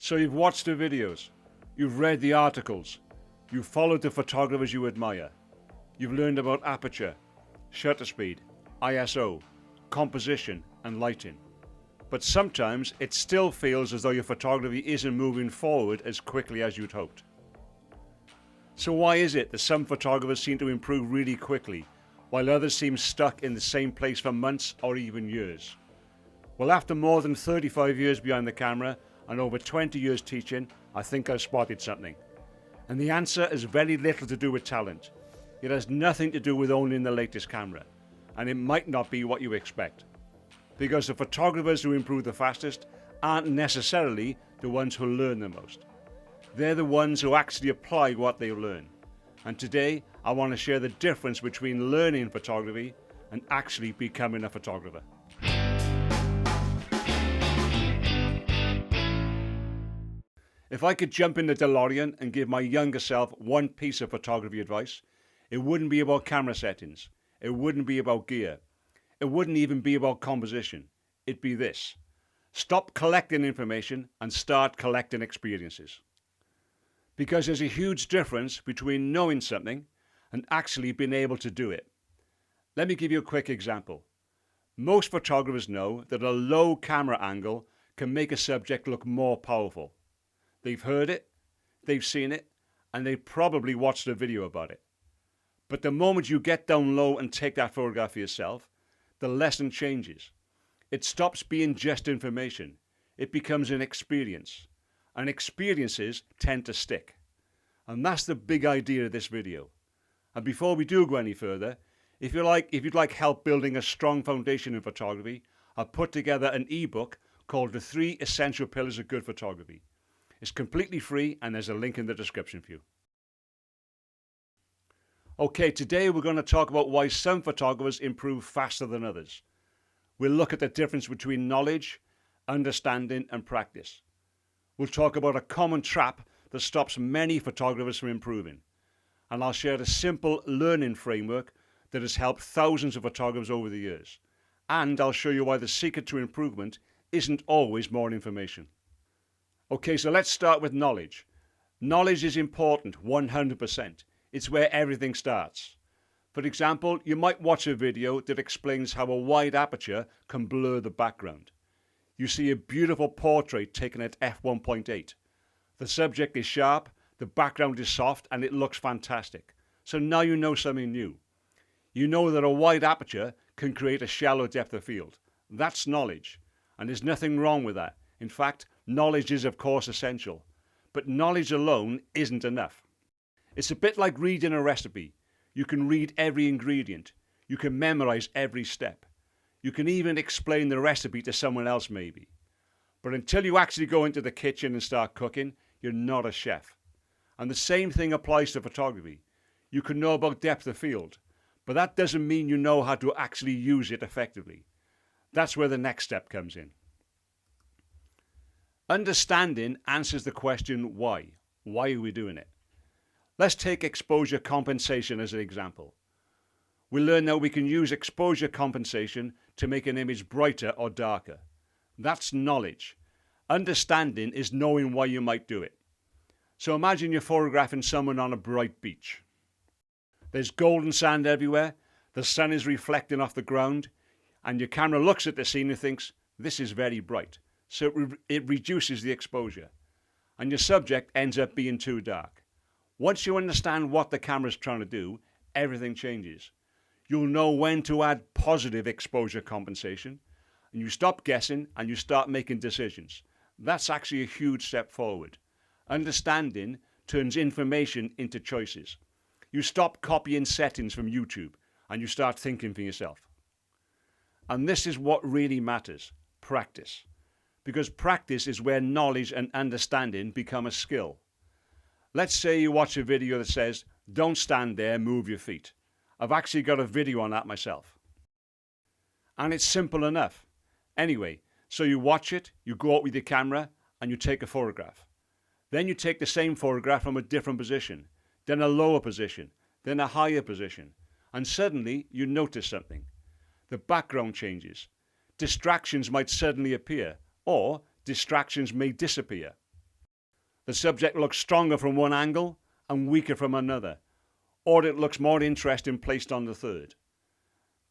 So you've watched the videos, you've read the articles, you've followed the photographers you admire, you've learned about aperture, shutter speed, ISO, composition and lighting. But sometimes it still feels as though your photography isn't moving forward as quickly as you'd hoped. So why is it that some photographers seem to improve really quickly, while others seem stuck in the same place for months or even years? Well, after more than 35 years behind the camera and over 20 years teaching, I think I've spotted something. And the answer has very little to do with talent. It has nothing to do with owning the latest camera, and it might not be what you expect. Because the photographers who improve the fastest aren't necessarily the ones who learn the most. They're the ones who actually apply what they learn. And today, I want to share the difference between learning photography and actually becoming a photographer. If I could jump in the DeLorean and give my younger self one piece of photography advice, it wouldn't be about camera settings. It wouldn't be about gear. It wouldn't even be about composition. It'd be this: stop collecting information and start collecting experiences. Because there's a huge difference between knowing something and actually being able to do it. Let me give you a quick example. Most photographers know that a low camera angle can make a subject look more powerful. They've heard it, they've seen it, and they've probably watched a video about it. But the moment you get down low and take that photograph for yourself, the lesson changes. It stops being just information. It becomes an experience. And experiences tend to stick. And that's the big idea of this video. And before we do go any further, if you'd like help building a strong foundation in photography, I've put together an ebook called The 3 Essential Pillars of Good Photography. It's completely free and there's a link in the description for you. Okay, today we're going to talk about why some photographers improve faster than others. We'll look at the difference between knowledge, understanding and practice. We'll talk about a common trap that stops many photographers from improving. And I'll share a simple learning framework that has helped thousands of photographers over the years. And I'll show you why the secret to improvement isn't always more information. Okay, so let's start with knowledge. Knowledge is important, 100%. It's where everything starts. For example, you might watch a video that explains how a wide aperture can blur the background. You see a beautiful portrait taken at f1.8. The subject is sharp, the background is soft, and it looks fantastic. So now you know something new. You know that a wide aperture can create a shallow depth of field. That's knowledge, and there's nothing wrong with that. In fact, knowledge is of course essential, but knowledge alone isn't enough. It's a bit like reading a recipe. You can read every ingredient. You can memorize every step. You can even explain the recipe to someone else maybe. But until you actually go into the kitchen and start cooking, you're not a chef. And the same thing applies to photography. You can know about depth of field, but that doesn't mean you know how to actually use it effectively. That's where the next step comes in. Understanding answers the question why. Why are we doing it? Let's take exposure compensation as an example. We learn that we can use exposure compensation to make an image brighter or darker. That's knowledge. Understanding is knowing why you might do it. So imagine you're photographing someone on a bright beach. There's golden sand everywhere, the sun is reflecting off the ground, and your camera looks at the scene and thinks, this is very bright. So it reduces the exposure, and your subject ends up being too dark. Once you understand what the camera's trying to do, everything changes. You'll know when to add positive exposure compensation, and you stop guessing and you start making decisions. That's actually a huge step forward. Understanding turns information into choices. You stop copying settings from YouTube and you start thinking for yourself. And this is what really matters: practice. Because practice is where knowledge and understanding become a skill. Let's say you watch a video that says, don't stand there, move your feet. I've actually got a video on that myself. And it's simple enough. Anyway, so you watch it, you go out with your camera, and you take a photograph. Then you take the same photograph from a different position, then a lower position, then a higher position, and suddenly you notice something. The background changes. Distractions might suddenly appear, or distractions may disappear. The subject looks stronger from one angle and weaker from another, or it looks more interesting placed on the third.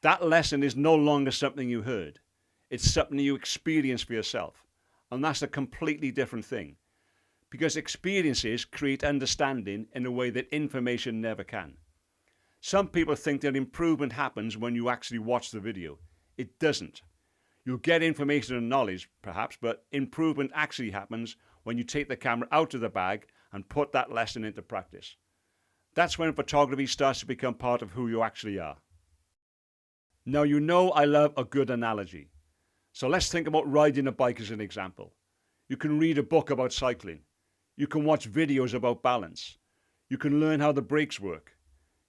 That lesson is no longer something you heard. It's something you experience for yourself. And that's a completely different thing. Because experiences create understanding in a way that information never can. Some people think that improvement happens when you actually watch the video. It doesn't. You'll get information and knowledge, perhaps, but improvement actually happens when you take the camera out of the bag and put that lesson into practice. That's when photography starts to become part of who you actually are. Now, you know I love a good analogy. So let's think about riding a bike as an example. You can read a book about cycling. You can watch videos about balance. You can learn how the brakes work.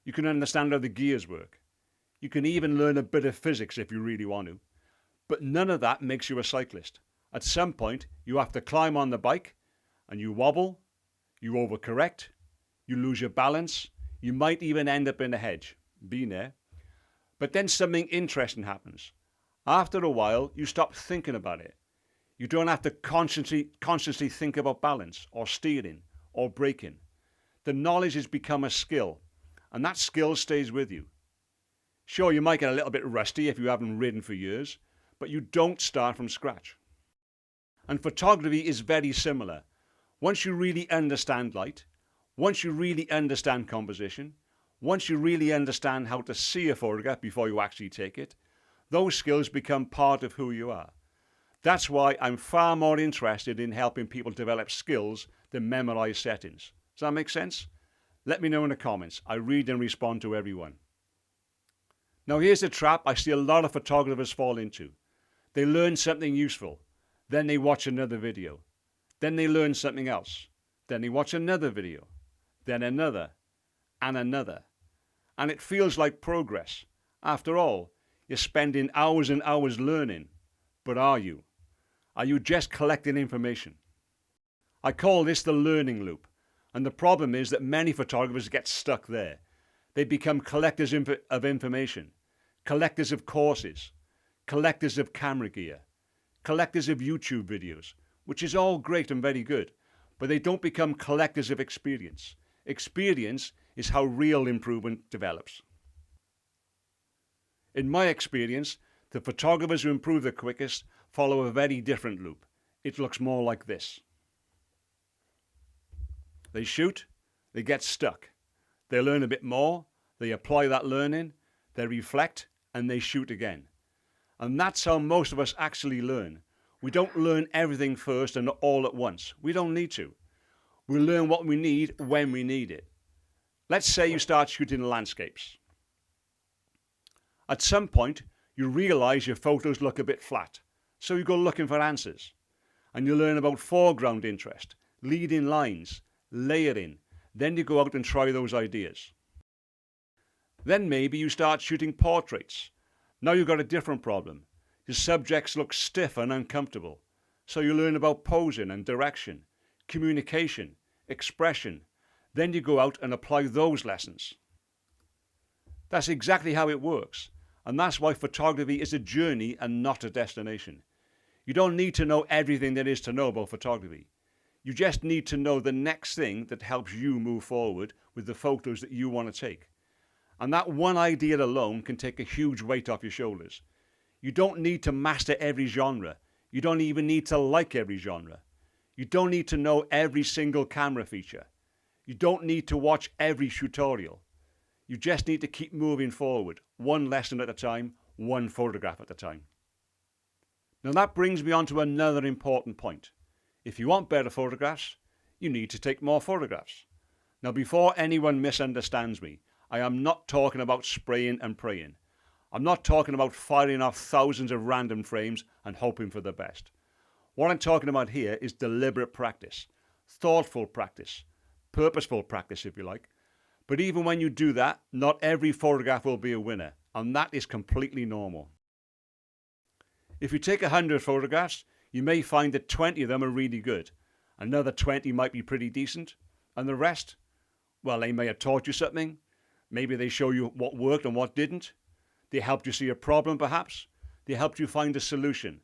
You can understand how the gears work. You can even learn a bit of physics if you really want to. But none of that makes you a cyclist. At some point, you have to climb on the bike and you wobble, you overcorrect, you lose your balance, you might even end up in a hedge. Been there. But then something interesting happens. After a while, you stop thinking about it. You don't have to consciously think about balance or steering or braking. The knowledge has become a skill, and that skill stays with you. Sure, you might get a little bit rusty if you haven't ridden for years, but you don't start from scratch. And photography is very similar. Once you really understand light, once you really understand composition, once you really understand how to see a photograph before you actually take it, those skills become part of who you are. That's why I'm far more interested in helping people develop skills than memorize settings. Does that make sense? Let me know in the comments. I read and respond to everyone. Now here's the trap I see a lot of photographers fall into. They learn something useful, then they watch another video, then they learn something else, then they watch another video, then another, and another. And it feels like progress. After all, you're spending hours and hours learning. But are you? Are you just collecting information? I call this the learning loop. And the problem is that many photographers get stuck there. They become collectors of information, collectors of courses, collectors of camera gear, collectors of YouTube videos, which is all great and very good, but they don't become collectors of experience. Experience is how real improvement develops. In my experience, the photographers who improve the quickest follow a very different loop. It looks more like this. They shoot, they get stuck. They learn a bit more, they apply that learning, they reflect, and they shoot again. And that's how most of us actually learn. We don't learn everything first and all at once. We don't need to. We learn what we need when we need it. Let's say you start shooting landscapes. At some point, you realize your photos look a bit flat, so you go looking for answers. And you learn about foreground interest, leading lines, layering. Then you go out and try those ideas. Then maybe you start shooting portraits. Now you've got a different problem. Your subjects look stiff and uncomfortable. So you learn about posing and direction, communication, expression. Then you go out and apply those lessons. That's exactly how it works. And that's why photography is a journey and not a destination. You don't need to know everything there is to know about photography. You just need to know the next thing that helps you move forward with the photos that you want to take. And that one idea alone can take a huge weight off your shoulders. You don't need to master every genre. You don't even need to like every genre. You don't need to know every single camera feature. You don't need to watch every tutorial. You just need to keep moving forward, one lesson at a time, one photograph at a time. Now that brings me on to another important point. If you want better photographs, you need to take more photographs. Now before anyone misunderstands me, I am not talking about spraying and praying. I'm not talking about firing off thousands of random frames and hoping for the best. What I'm talking about here is deliberate practice, thoughtful practice, purposeful practice if you like. But even when you do that, not every photograph will be a winner, and that is completely normal. If you take 100 photographs, you may find that 20 of them are really good. Another 20 might be pretty decent, and the rest, well, they may have taught you something. Maybe they show you what worked and what didn't. They helped you see a problem, perhaps. They helped you find a solution.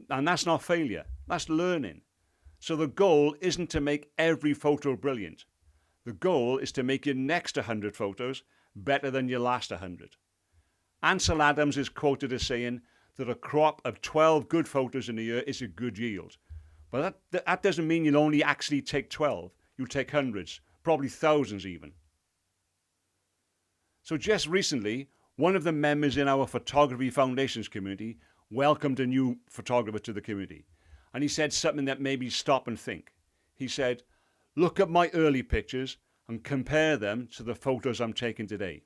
And that's not failure, that's learning. So the goal isn't to make every photo brilliant. The goal is to make your next 100 photos better than your last 100. Ansel Adams is quoted as saying that a crop of 12 good photos in a year is a good yield. But that doesn't mean you'll only actually take 12. You'll take hundreds, probably thousands even. So just recently, one of the members in our Photography Foundations community welcomed a new photographer to the community. And he said something that made me stop and think. He said, "Look at my early pictures and compare them to the photos I'm taking today."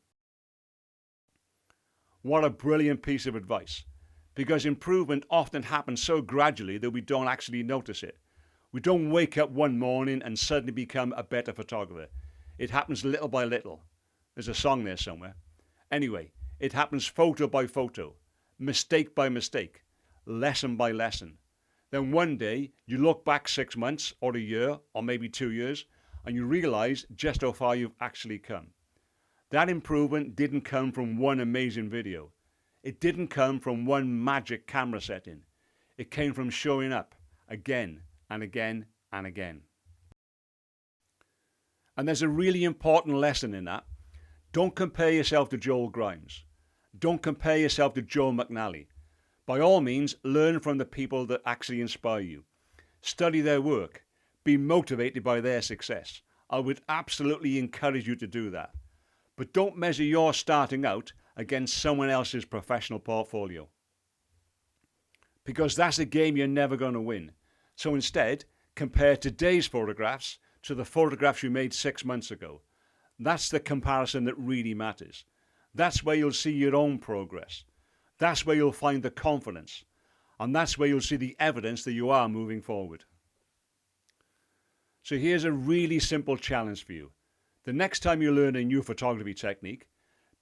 What a brilliant piece of advice, because improvement often happens so gradually that we don't actually notice it. We don't wake up one morning and suddenly become a better photographer. It happens little by little. There's a song there somewhere. Anyway, it happens photo by photo, mistake by mistake, lesson by lesson. Then one day you look back 6 months or a year or maybe 2 years and you realize just how far you've actually come. That improvement didn't come from one amazing video. It didn't come from one magic camera setting. It came from showing up again and again and again. And there's a really important lesson in that. Don't compare yourself to Joel Grimes. Don't compare yourself to Joe McNally. By all means, learn from the people that actually inspire you. Study their work. Be motivated by their success. I would absolutely encourage you to do that. But don't measure your starting out against someone else's professional portfolio, because that's a game you're never going to win. So instead, compare today's photographs to the photographs you made 6 months ago. That's the comparison that really matters. That's where you'll see your own progress. That's where you'll find the confidence. And that's where you'll see the evidence that you are moving forward. So here's a really simple challenge for you. The next time you learn a new photography technique,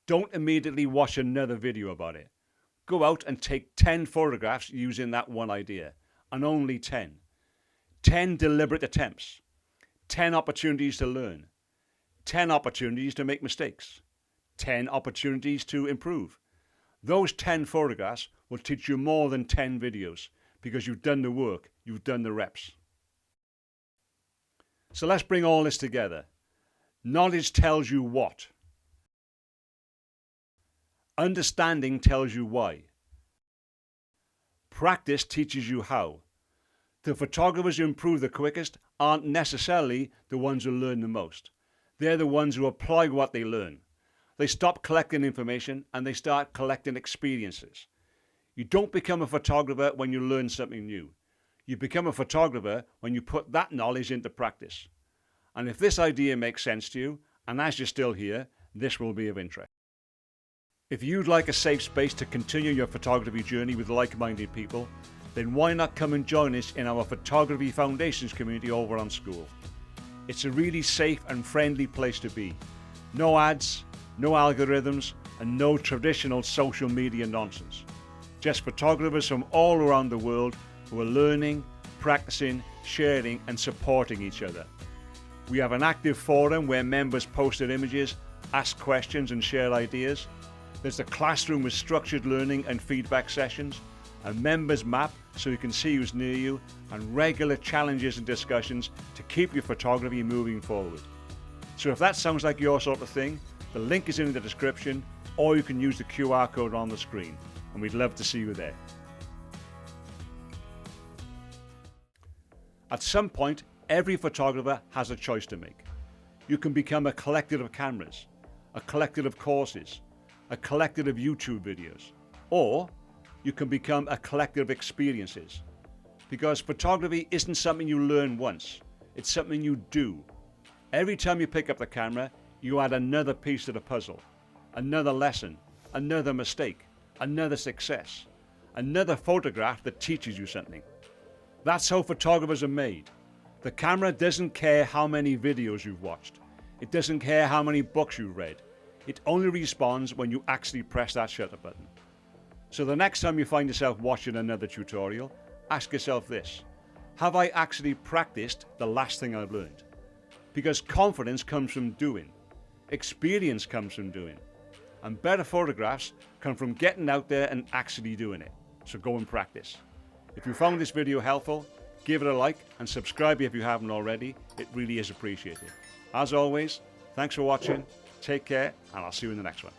don't immediately watch another video about it. Go out and take 10 photographs using that one idea, and only 10. 10 deliberate attempts. 10 opportunities to learn. 10 opportunities to make mistakes. 10 opportunities to improve. Those 10 photographs will teach you more than 10 videos, because you've done the work, you've done the reps. So let's bring all this together. Knowledge tells you what. Understanding tells you why. Practice teaches you how. The photographers who improve the quickest aren't necessarily the ones who learn the most. They're the ones who apply what they learn. They stop collecting information and they start collecting experiences. You don't become a photographer when you learn something new. You become a photographer when you put that knowledge into practice. And if this idea makes sense to you, and as you're still here, this will be of interest. If you'd like a safe space to continue your photography journey with like-minded people, then why not come and join us in our Photography Foundations community over on School. It's a really safe and friendly place to be. No ads, no algorithms, and no traditional social media nonsense. Just photographers from all around the world who are learning, practicing, sharing, and supporting each other. We have an active forum where members post their images, ask questions, and share ideas. There's a classroom with structured learning and feedback sessions, a members map so you can see who's near you, and regular challenges and discussions to keep your photography moving forward. So if that sounds like your sort of thing, the link is in the description, or you can use the QR code on the screen, and we'd love to see you there. At some point, every photographer has a choice to make. You can become a collector of cameras, a collector of courses, a collector of YouTube videos, or you can become a collector of experiences. Because photography isn't something you learn once, it's something you do. Every time you pick up the camera, you add another piece to the puzzle, another lesson, another mistake, another success, another photograph that teaches you something. That's how photographers are made. The camera doesn't care how many videos you've watched. It doesn't care how many books you've read. It only responds when you actually press that shutter button. So the next time you find yourself watching another tutorial, ask yourself this: have I actually practiced the last thing I've learned? Because confidence comes from doing. Experience comes from doing. And better photographs come from getting out there and actually doing it. So go and practice. If you found this video helpful, Give it a like and subscribe if you haven't already. It really is appreciated. As always, thanks for watching, take care, and I'll see you in the next one.